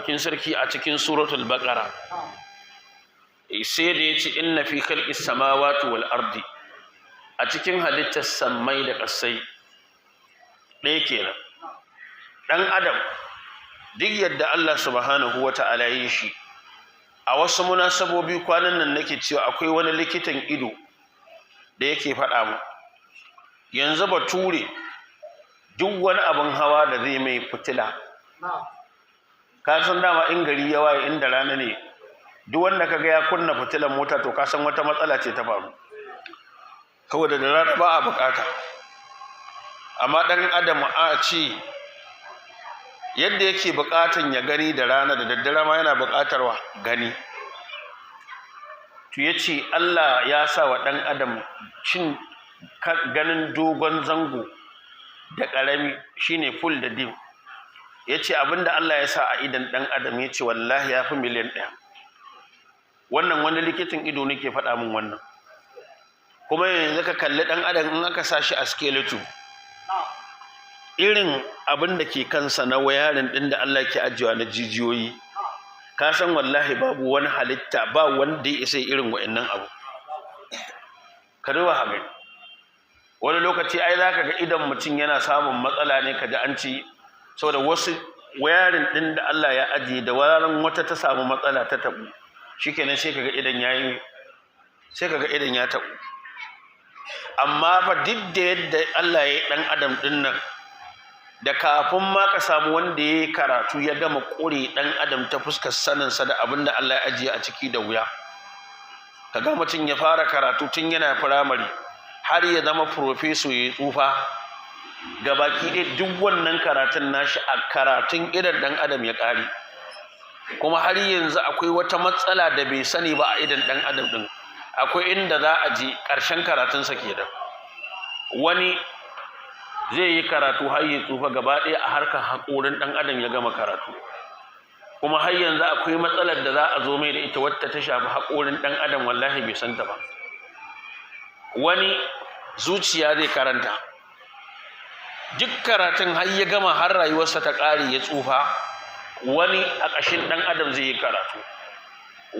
madaukakin sarki a cikin suratul baqara sai da yace inna fi khalqis samawati wal ardi a cikin halittar sammai da ƙasai ɗaya kenan ɗan adam duk yadda Allah subhanahu wata'ala yi shi a wasu munasabobi kwanan nan nake cewa akwai wani likitan ido da yake faɗa mu yanzu bature duk wani abin hawa da zai mai fitila ka san dama in gari ya waye inda rana ne duk wanda kaga ya kunna fitilan mota to ka san wata matsala ce ta faru saboda da rana ba a bukata amma dan adam a ce yadda yake bukatan ya gani da rana da daddare ma yana bukatar wa gani to yace Allah ya sa wa dan adam cin ganin dogon zango da karami shine full da dim yace abinda Allah ya sa a idan dan adam yace wallahi yafi miliyan 1 wannan wani likitan ido nake faɗa min wannan kuma yanzu ka kalli dan adam in aka sa shi a skeleton irin abin da ke kansa na wayarin din da Allah ke ajiyewa na jijiyoyi ka san wallahi babu wani halitta ba wanda ya isa irin wa'annan abu ka duba haka wani lokaci ai zaka ga idan mutum yana samun matsala ne kaji an ci saboda wasu wayarin din da Allah ya ajiye da wayarin wata ta samu matsala ta tabu shikenan sai kaga idan ya tabu amma fa duk da yadda Allah ya yi dan adam din nan da kafin ma ka samu wanda ya yi karatu ya gama ƙure ɗan adam ta fuskar saninsa da abin da Allah ya ajiye a ciki da wuya ka ga mutum ya fara karatu tun yana firamare har ya zama profeso ya tsufa ga baki ɗaya duk wannan karatun nashi a karatun idan ɗan adam ya ƙare kuma har yanzu akwai wata matsala da bai sani ba a idan ɗan adam ɗin akwai inda za a je ƙarshen karatunsa kenan wani zai yi karatu har ya tsufa gaba ɗaya a harkar haƙorin ɗan adam ya gama karatu kuma har yanzu akwai matsalar da za a zo mai da ita wadda ta shafi haƙorin ɗan adam wallahi bai santa ba wani zuciya zai karanta duk karatun har ya gama har rayuwarsa ta ƙare ya tsufa wani a ƙashin ɗan adam zai yi karatu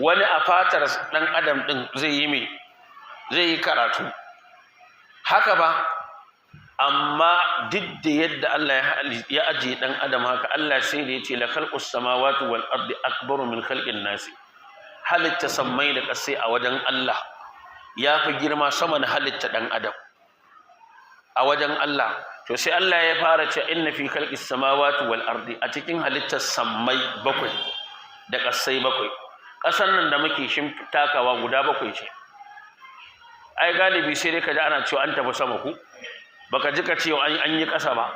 wani a fatar ɗan adam ɗin zai yi karatu haka ba amma duk da yadda Allah ya ajiye dan adam haka Allah sai da yace la khalqus samawati wal ardi akbaru min khalqin nasi halitta sammai da ƙasai a wajen Allah ya fi girma sama da halitta dan adam a wajen Allah to sai Allah ya fara ce inna fi khalqis samawati wal ardi a cikin halittar sammai bakwai da ƙasai bakwai ƙasar nan da muke takawa guda bakwai ce ai galibi sai dai kaji ana cewa an tafi sama ku baka ji ka ce an yi ƙasa ba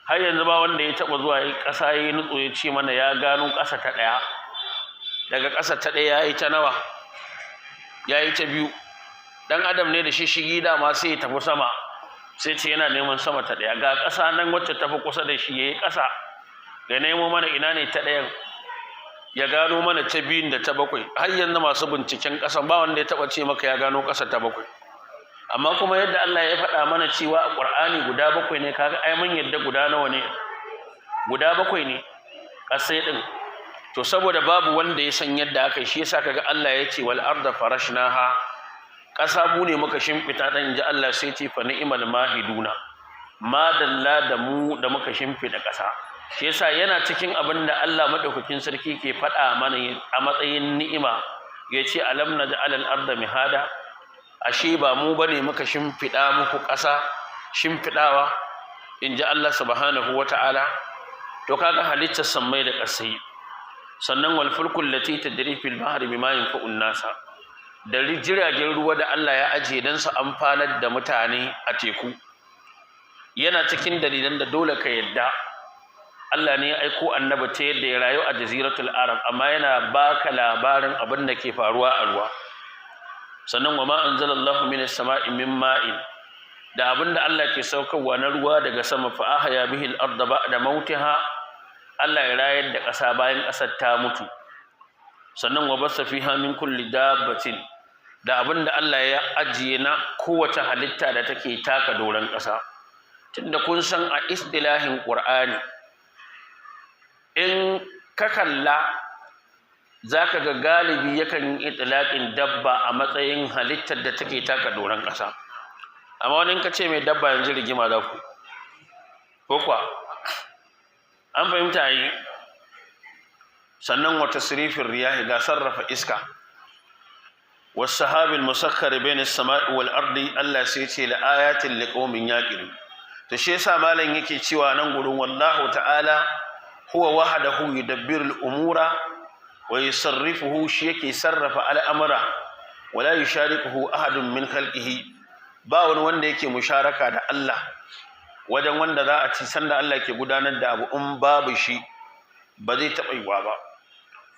har yanzu ba wanda ya taɓa zuwa yi ƙasa ya yi nutso ya ce mana ya gano ƙasa ta ɗaya daga ƙasa ta ɗaya ya yi ta nawa ya yi ta biyu ɗan adam ne da shishigi dama sai ya tafi sama sai ce yana neman sama ta ɗaya ga ƙasa nan wacce tafi kusa da shi ya yi ƙasa ya nemo mana ina ne ta ɗayan ya gano mana ta biyun da ta bakwai har yanzu masu binciken ƙasa ba wanda ya taɓa ce maka ya gano ƙasa ta bakwai amma kuma yadda Allah ya faɗa mana cewa a Qur'ani guda bakwai ne kaga ai mun yadda guda nawa ne guda bakwai ne ƙasai din to saboda babu wanda ya san yadda aka yi shi yasa kaga Allah ya ce wal arda farashnaha ƙasa mu ne muka shimfita dan inji Allah sai ce fa ni'mal mahiduna ma dalla da mu da muka shimfida ƙasa shi yasa yana cikin abin da Allah madaukakin sarki ke faɗa mana a matsayin ni'ima yace alam naj'al al arda mihada ashe ba mu bane muka shimfida muku ƙasa shimfidawa inji Allah subhanahu wata'ala to kaga halittar sammai da ƙasai sannan wal fulkul lati tadri fil bahri bima yanfa'un nasa da jiragen ruwa da Allah ya aje dan su amfanar da mutane a teku yana cikin dalilan da dole ka yadda Allah ne ya aiko annabi ta yadda ya rayu a jaziratul arab amma yana baka labarin abin da ke faruwa a ruwa sannan wa ma anzalallahu minas sama'i min ma'in da abinda Allah ke saukarwa na ruwa daga sama fa ahya bihi al-ardha ba'da mautiha Allah ya rayar da ƙasa bayan ƙasar ta mutu sannan wa basa fiha min kulli dabbatin da abinda Allah ya ajiye na kowace halitta da take taka doran ƙasa tunda kun san a istilahin Qur'ani in ka kalla zaka ga galibi yakan yi itlaqin dabba a matsayin halittar da take taka doron ƙasa amma wani ka ce mai dabba yanzu rigima za ku ko kuwa an fahimta yi sannan wata sirifin riyahi ga sarrafa iska wasu sahabin musakkar bayan sama'i wal ardi Allah sai ce la ayatin liqaumin yaqilun to shi yasa malam yake cewa nan gurin wallahu ta'ala huwa wahdahu yudabbiru al-umura wa yusarrifuhu shi yake sarrafa al'amura wala yusharikuhu ahadun min khalqihi ba wani wanda yake musharaka da Allah wajen wanda za a ci sanda Allah ke gudanar da abu in babu shi ba zai taɓa yiwa ba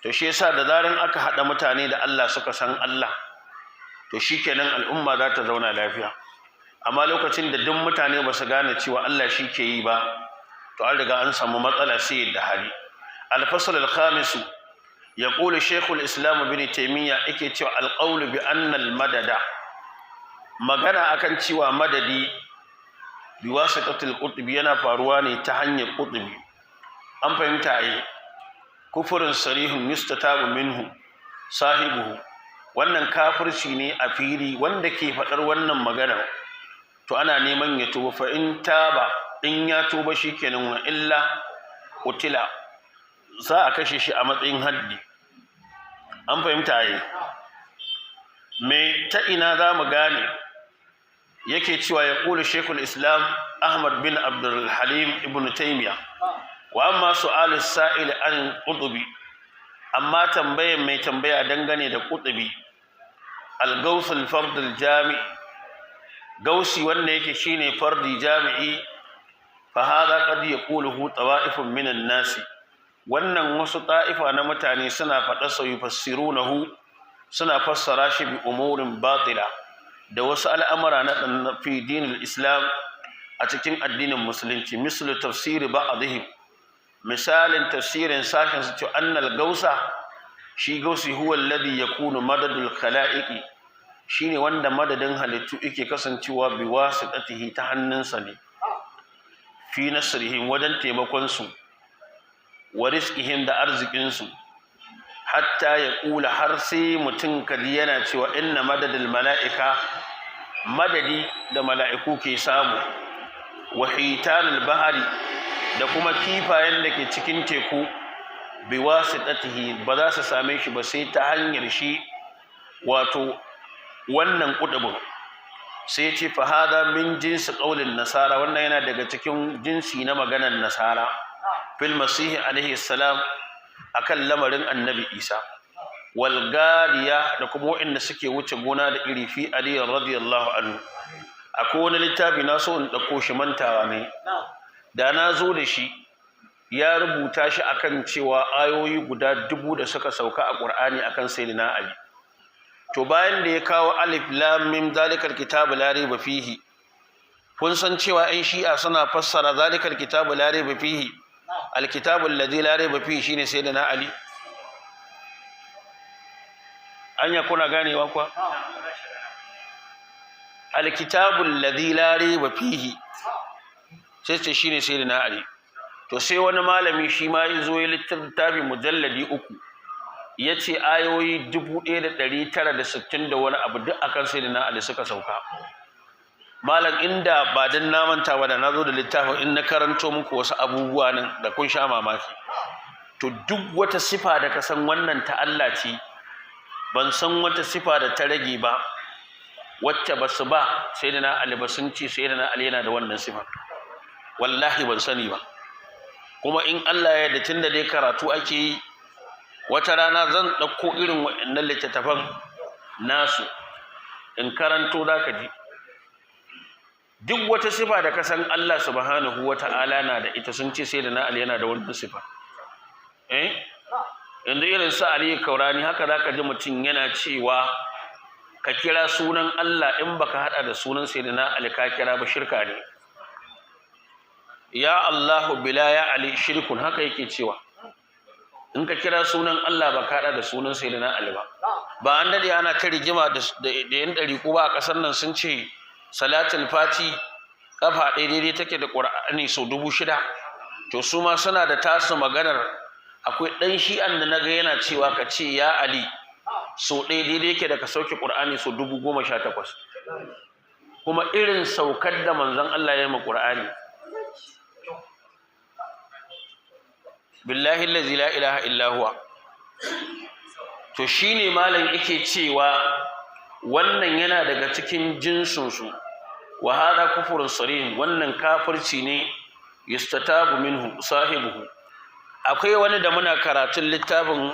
to shi yasa da zaran aka haɗa mutane da Allah suka san Allah to shikenan al'umma za ta zauna lafiya amma lokacin da duk mutane ba su gane cewa Allah shi ke yi ba to an riga an samu matsala sai da hali al-fasl al-khamis yaqulu shaykh al-islam ibn taymiyyah yake cewa al-qawl bi anna al-madada magana akan cewa madadi biwasitatul qutbi yana faruwa ne ta hanyar qutbi an fahimta ai kufurin sarihun yustatabu minhu sahibuhu wannan kafirci ne a fili wanda ke faɗar wannan magana to ana neman ya tuba fa in taba in ya tuba shikenan wa illa qutila za a kashe shi a matsayin haddi an fahimta ai me ta ina za mu gane yake cewa ya ƙuli shekul islam ahmad bin abdul halim ibn taymiya wa amma su'alu sa'il an qutubi amma tambayan mai tambaya dangane da qutubi al-gaws al-fard al-jami gausi wanda yake shine fardi jami'i fa hada qad yaquluhu tawa'ifun min an-nas wannan wasu ta'ifa na mutane suna faɗa sa yufassirunahu suna fassara shi bi umurin batila da wasu al'amura na fi dinin islam a cikin addinin musulunci misali tafsiri ba'dihim misalin tafsirin sashen su ce annal gausa shi gausi huwa alladhi yakunu madadul khalaiqi shine wanda madadin halittu yake kasancewa bi wasitatihi ta hannunsa ne fi nasrihim wajen taimakon su wa rizqihim da arzikin su hatta ya kula har sai mutum kadi yana cewa inna madadul mala'ika madadi da mala'iku ke samu wa hitanul bahari da kuma kifayen da ke cikin teku bi wasitatihi ba za su same shi ba sai ta hanyar shi wato wannan kudubin sai ce fa hada min jinsi qaulin nasara wannan yana daga cikin jinsi na maganar nasara fil masih alaihi salam akan lamarin annabi isa wal gariya da kuma waɗanda suke wuce gona da iri fi ali radiyallahu anhu akwai wani littafi na so in ɗauko shi mantawa ne da na zo da shi ya rubuta shi akan cewa ayoyi guda 1000 da suka sauka a Qur'ani akan sayyidina ali to bayan da ya kawo alif lam mim zalikal kitabu la raiba fihi kun san cewa ɗan shi'a suna fassara zalikal kitabu la raiba fihi alkitabu alladhi la raiba fihi shine sayyidina ali anya kuna ganewa kuwa alkitabu alladhi la raiba fihi sai ce shine sayyidina ali to sai wani malami shi ma yazo ya littafi mujalladi 3 yace ayoyi 1960 da wani abu duk akan sayyidina ali suka sauka malam inda ba dan na manta ba da nazo da littafin in na karanto muku wasu abubuwa nan da kun sha mamaki to duk wata sifa da ka san wannan ta Allah ce ban san wata sifa da ta rage ba wacce basu ba sayyidina ali ba sun ce sayyidina ali yana da wannan sifa wallahi ban sani ba kuma in Allah ya yarda tunda dai karatu ake yi wata rana zan dauko irin waɗannan littattafan nasu in karanto zaka ji duk wata sifa da ka san Allah subhanahu wata'ala na da ita sun ce sayyidina ali yana da wannan sifa yanzu irin su Ali Kaurani haka zaka ji mutum yana cewa ka kira sunan Allah in baka hada da sunan sayyidina Ali ka kira ba shirka ne ya Allah bila ya Ali shirkun haka yake cewa in ka kira sunan Allah baka hada da sunan sayyidina Ali ba an dade ana ta rigima da yan dariku ba a kasar nan sun ce salatul fati kafa daidai take da Qur'ani sau 6000 to su ma suna da tasu maganar akwai ɗan shi'an da naga yana cewa ka ce ya Ali so ɗaya daidai yake da ka sauke Qur'ani so 18,000 kuma irin saukar da manzon Allah ya yi ma Qur'ani billahi allazi la ilaha illa huwa to shine malam yake cewa wannan yana daga cikin jinsin su wa hada kufrun sarih wannan kafirci ne yustatabu minhu sahibuhu akwai wani da muna karatun littafin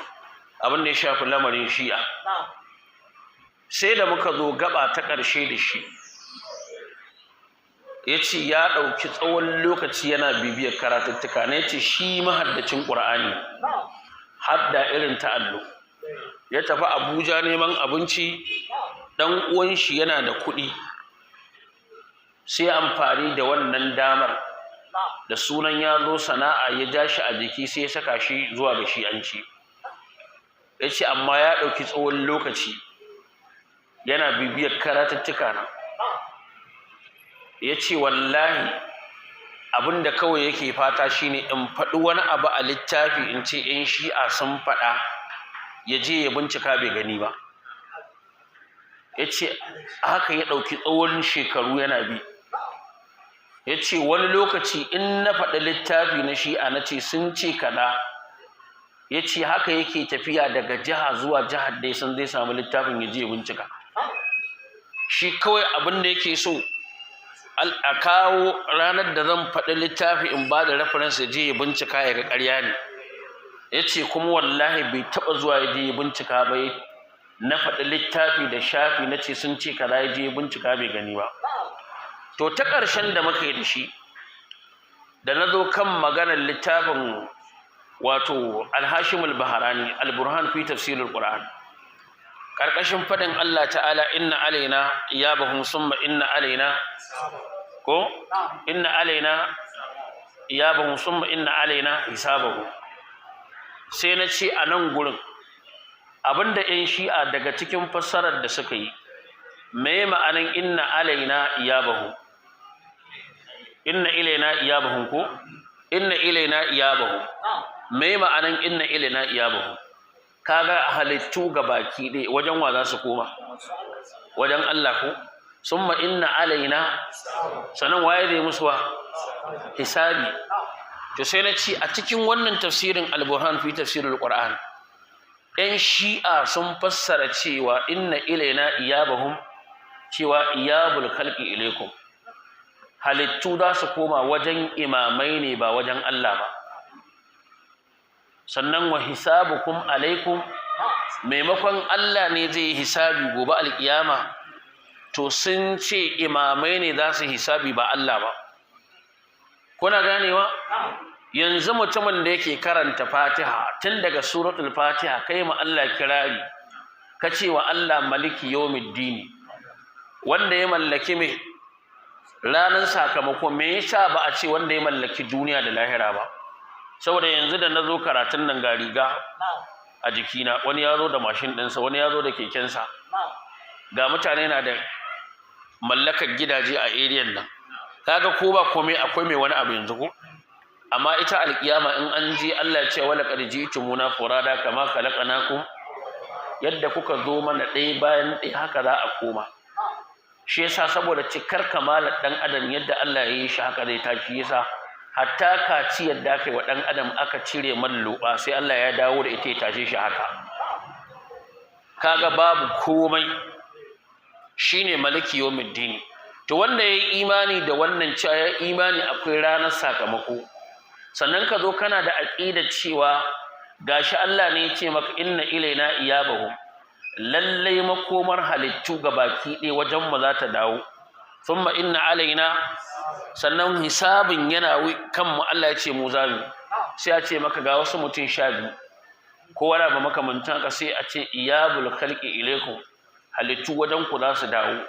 abin da ya shafi lamarin shi'a sai da muka zo gaba ta ƙarshe da shi ya ce ya ɗauki tsawon lokaci yana bibiyar karatuttuka na ya ce shi mahaddacin ƙur'ani hadda irin ta allo ya tafi Abuja neman abinci ɗan uwan shi yana da kuɗi sai amfani da wannan damar da sunan ya zo sana'a ya ja shi a jiki sai ya saka shi zuwa ga shi'anci ya ce amma ya ɗauki tsawon lokaci yana bibiyar karatuttuka na ya ce wallahi abinda kawai yake fata shine in faɗi wani abu a littafi in ce in shi'a sun faɗa ya je ya bincika bai gani ba ya ce haka ya ɗauki tsawon shekaru yana bi ya ce wani lokaci in na faɗi littafi na shi'a na ce sun ce kaɗa ya ce haka yake tafiya daga jiha zuwa jihar da sun zai samu littafin ya je ya bincika shi kawai abin da yake so a kawo ranar da zan faɗi littafi in ba da reference ya je ya bincika ya ga ƙarya ne ya ce kuma wallahi bai taɓa zuwa ya je ya bincika ba na faɗi littafi da shafi na ce sun ce kaza ya je ya bincika bai gani ba to ta ƙarshen da muka yi da shi da na zo kan maganar littafin wato Al-Hashim Al-Bahrani Al-Burhan fi tafsir Al-Qur'an karkashin fadin Allah ta'ala inna alaina iyabahum summa inna alaina ko inna alaina iyabahum summa inna alaina hisabahum sai na ce a nan gurin abinda ƴan shi'a daga cikin fassarar da suka yi me ma'anan inna alaina iyabahum inna ilaina iyabahum ko inna ilaina iyabahum me ma'anan inna ilaina iyabahum kaga halittu gabaki ɗaya wajen wa za su koma wajen Allah ko summa inna alaina sanan waye zai musu wa hisabi to sai na ci a cikin wannan tafsirin Al-Burhan fi tafsirul Qur'an ɗan shi'a sun fassara cewa inna ilaina iyabahum cewa iyabul khalqi ilaikum halittu za su koma wajen imamai ne ba wajen Allah ba sannan wa hisabukum alaikum maimakon Allah ne zai yi hisabi gobe alkiyama to sun ce imamai ne za su hisabi ba Allah ba kuna ganewa yanzu mutumin da yake karanta Fatiha tun daga suratul Fatiha kai ma Allah kirari kace wa Allah maliki yawmiddin wanda ya mallaki me ranar sakamako me yasa ba a ce wanda ya mallaki duniya da lahira ba saboda yanzu da nazo karatun nan ga riga a jikina wani ya zo da mashin ɗinsa wani ya zo da kekensa ga mutane na da mallakar gidaje a area nan kaga ko ba komai akwai mai wani abu yanzu ko amma ita alkiyama in an je Allah ya ce wala qad ji'tumuna furada kama khalaqnakum yadda kuka zo mana ɗaya bayan ɗaya haka za a koma shi yasa saboda cikar kamalar dan adam yadda Allah ya yi shi haka zai tashi yasa hatta kaci yadda kai wa dan adam aka cire malluba sai Allah ya dawo da ita ya tashe shi haka kaga babu komai shine maliki yawmiddin to wanda yayi imani da wannan cewa ya imani akwai ranar sakamako sannan ka zo kana da aqida cewa gashi Allah ne ya ce maka inna ilaina iyabahum lallai makomar halittu gabaki ɗaya wajen mu za ta dawo thumma inna alaina sannan hisabin yana kanmu Allah ya ce mu zamu sai a ce maka ga wasu mutum 12 ko wani ba makamantan ka sai a ce iyabul khalqi ilaikum halittu wajen ku za su dawo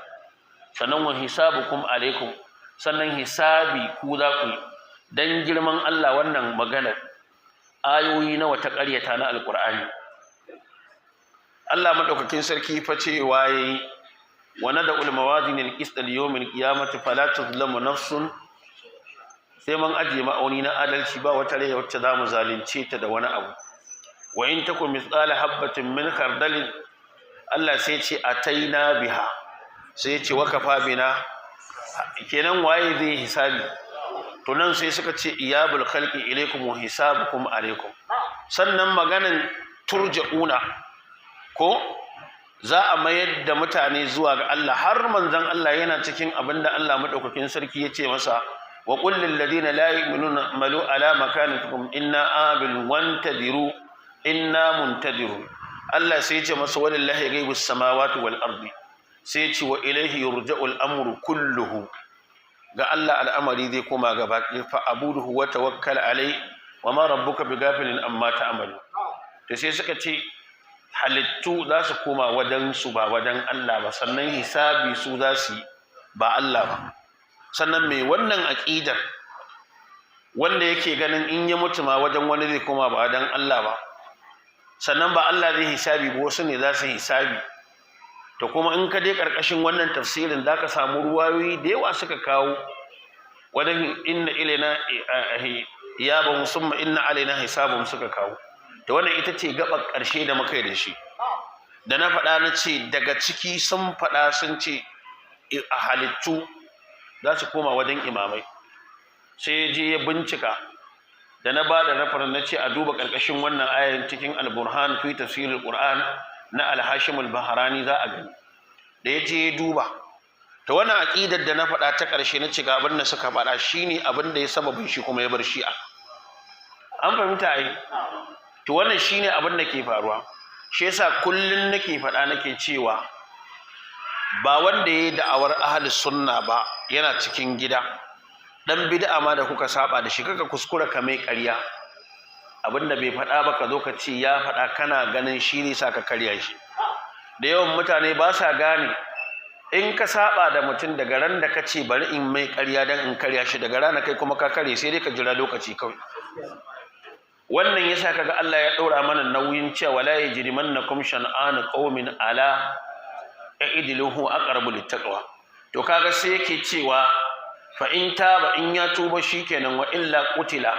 sannan wa hisabukum alaikum sannan hisabi ku za ku dan girman Allah wannan maganar ayoyi nawa ta ƙaryata na alqur'ani Allah madaukakin sarki fa cewa yayi wa nad'ul mawazin alqist al-yawm al-qiyamati fala tuzlamu nafsun sai man aje ma'auni na adalci ba wata rai wacce zamu zalunce ta da wani abu wa in takum mithqala habatin min khardalin Allah sai ce ataina biha sai ce wakafa bina kenan waye zai hisabi to nan sai suka ce iyabul khalqi ilaykum wa hisabukum alaykum sannan maganan turja'una ko za a mayar da mutane zuwa ga Allah har manzon Allah yana cikin abinda Allah madaukakin sarki yace masa wa qul lil ladina la yu'minuna malu ala makanatikum inna abil wantadiru inna muntadirun Allah sai ya ce masa walillahi ghaibus samawati wal ardi sai ya ce wa ilayhi yurja'ul amru kulluhu ga Allah al'amari zai koma gaba fa abuduhu wa tawakkal alai wa ma rabbuka bighafilin amma ta'malu to sai suka ce halittu za su koma wajen su ba wajen Allah ba sannan hisabi su za su ba Allah ba sannan mai wannan aqidar wanda yake ganin in ya mutu ma wajen wani zai koma ba wajen Allah ba sannan ba Allah zai hisabi ba wasu ne za su hisabi to kuma in ka dai karkashin wannan tafsirin zaka samu ruwayoyi da yawa suka kawo wadan inna ilaina iyabahum summa inna alaina hisabahum suka kawo to wannan ita ce gabar karshe da muka yi da shi da na faɗa na ce daga ciki sun faɗa sun ce a halittu za su koma wajen imamai sai je ya bincika da na ba da rafar na ce a duba karkashin wannan ayan cikin al-burhan fi tafsirul qur'an na al-hashim al-bahrani za a gani da ya je ya duba ta wannan aqidar da na faɗa ta ƙarshe na ci ga abin da suka faɗa shine abin da ya sababin shi kuma ya bar shi'a an fahimta ai to wannan shine abin da ke faruwa shi yasa kullun nake faɗa nake cewa ba wanda yayi da'awar ahlus sunna ba yana cikin gida dan bid'a ma da kuka saba da shi kaka kuskura ka mai ƙarya abinda bai faɗa ba ka zo ka ce ya faɗa kana ganin shi ne sa ka karya shi da yawan mutane ba sa gane in ka saba da mutum daga ran da ka ce bari in mai ƙarya dan in karya shi daga rana kai kuma ka karye sai dai ka jira lokaci kawai wannan yasa kaga Allah ya ɗora mana nauyin cewa wala yajrimannakum shan'anu qaumin ala i'diluhu aqrabu littaqwa to kaga sai yake cewa fa in taba in ya tuba shikenan wa illa qutila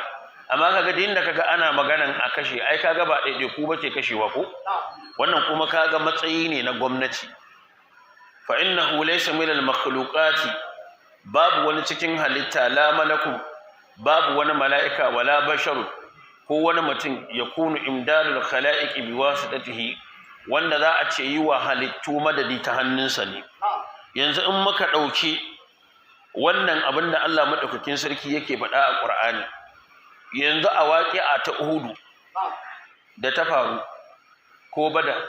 amma kaga din da kaga ana maganan a kashe ai kaga ba daidai ku bace kashewa ko wannan kuma kaga matsayi ne na gwamnati fa innahu laysa min al-makhluqati babu wani cikin halitta la malaku babu wani mala'ika wala basharu ko wani mutum yakunu imdalul khala'iq biwasitatihi wanda za a ce yi wa halittu madadi ta hannunsa ne yanzu in muka dauki wannan abin da Allah madaukakin sarki yake faɗa a Qur'ani yanzu a waqi'a ta Uhud da ta faru ko Badar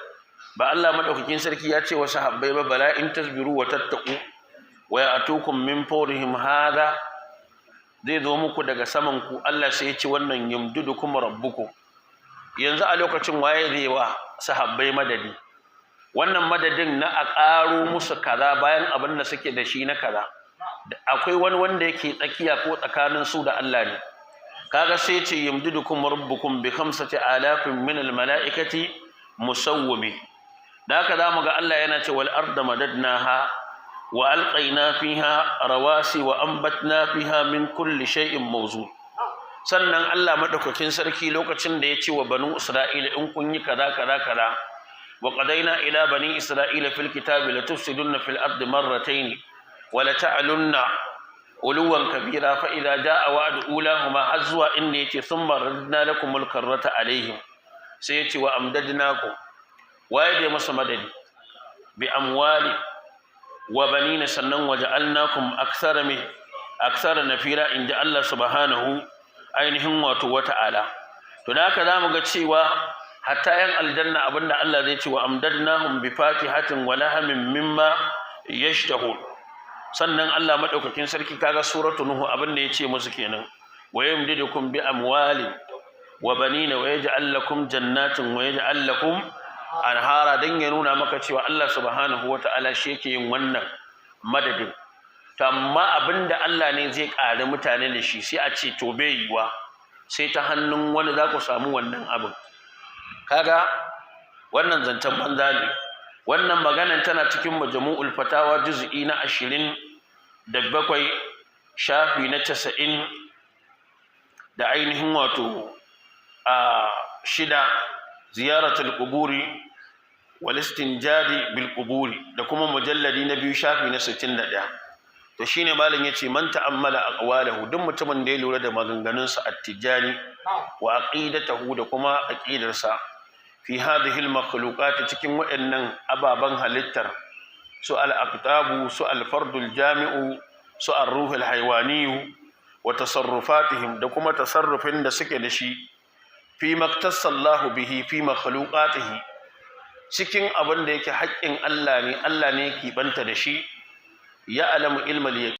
ba Allah madaukakin sarki ya ce wa sahabbai ba bala in tasbiru wa tattaqu wa ya'tukum min fawrihim hadha zai zo muku daga saman ku Allah sai ya ce wannan yumdudukum rabbukum yanzu a lokacin waye zai wa sahabbai madadi wannan madadin na a ƙaro musu kaza bayan abin da suke da shi na kaza akwai wani wanda yake tsakiya ko tsakanin su da Allah ne kaga sai ce yumdidukum rabbukum bi 5000 min al malaikati musawwimi da haka zamu ga Allah yana ce wal arda madadnaha wa alqaina fiha rawasi wa anbatna fiha min kulli shay'in mawzu sannan Allah madaukakin sarki lokacin da ya ce wa banu isra'ila in kun yi kaza kaza kaza wa qadaina ila bani isra'ila fil kitabi la tufsiduna fil ardi marratayn ولتعلن علوا كبيرا فإذا جاء وعد أولاهما أزوا إن يتي ثم ردنا لكم الكرة عليهم سيتي وأمددناكم وايد مسمدد بأموال وبنين سنن وجعلناكم أكثر نفيرا إن جاء الله سبحانه أينهم وتعالى تناك دام قتشيوا حتى ين الجنة أبن الله ذيتي وأمددناهم بفاكهة ولهم مما يشتهون sannan Allah madaukakin sarki kaga suratu nuhu abin da yace musu kenan wa yamdidukum bi amwali wa banina wa yaj'al lakum jannatin wa yaj'al lakum anhara dan ya nuna maka cewa Allah subhanahu wataala shi yake yin wannan madadin to amma abinda Allah ne zai kare mutane da shi sai a ce to bai yiwa sai ta hannun wani za ku samu wannan abin kaga wannan zantan banza ne wannan maganan tana cikin majmu'ul fatawa juz'i na 27 shafi na 90 da ainihin wato a 6 ziyaratul quburi wal istinjadi bil quburi da kuma mujalladi na 2 shafi na 61. to shine malam yace man ta'ammala aqwalahu duk mutumin da ya lura da maganganunsa at-tijani wa aqidatahu da kuma aqidarsa fi hadhihi al-makhluqat cikin waɗannan ababan halittar su al-aqtabu su al-fardul jami'u su ar-ruhul haywani wa tasarrufatihim da kuma tasarrufin da suke da shi fi maktasallahu bihi fi makhluqatihi cikin abin da yake haƙƙin Allah ne yake banta da shi ya alamu ilmal